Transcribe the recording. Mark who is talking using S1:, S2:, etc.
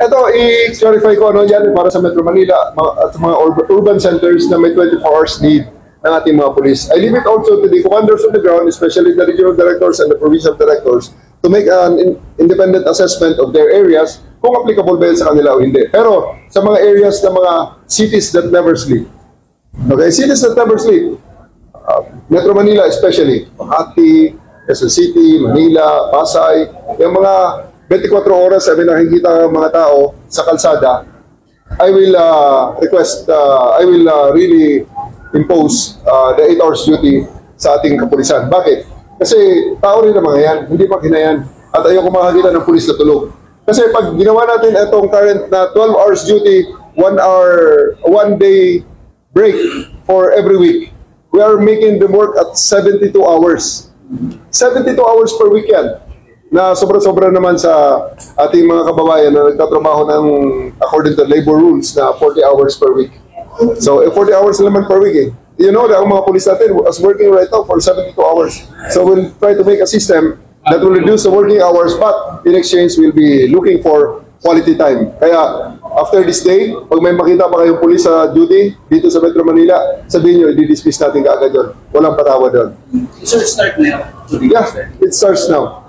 S1: Ito, i-clarify ko ano yan para sa Metro Manila at mga urban centers na may 24 hours need ng ating mga police. I leave it also to the commanders on the ground, especially the regional directors and the provincial directors, to make an independent assessment of their areas kung applicable ba yan sa kanila o hindi. Pero sa mga areas ng mga cities that never sleep. Okay, cities that never sleep. Metro Manila especially, Makati, Quezon City, Manila, Pasay, yung mga 24 oras ay nakikita ng mga tao sa kalsada, I will really impose the 8 hours duty sa ating kapulisan. Bakit? Kasi tao rin naman yan, hindi makina yan. At ayoko makakita ng pulis na tulog. Kasi pag ginawa natin itong current na 12 hours duty, 1 day break for every week, we are making them work at 72 hours. 72 hours per weekend. Na sobra-sobra naman sa ating mga kababayan na nagtatrabaho ng according to labor rules na 40 hours per week. So, 40 hours naman per week eh. You know that ang mga police natin is working right now for 72 hours. So, we'll try to make a system that will reduce the working hours, but in exchange, we'll be looking for quality time. Kaya, after this day, pag may makita pa kayong police sa duty dito sa Metro Manila, sabihin nyo, i-dismiss natin kaagad yun. Walang patawad doon.
S2: So, it start now?
S1: Yeah, it starts now.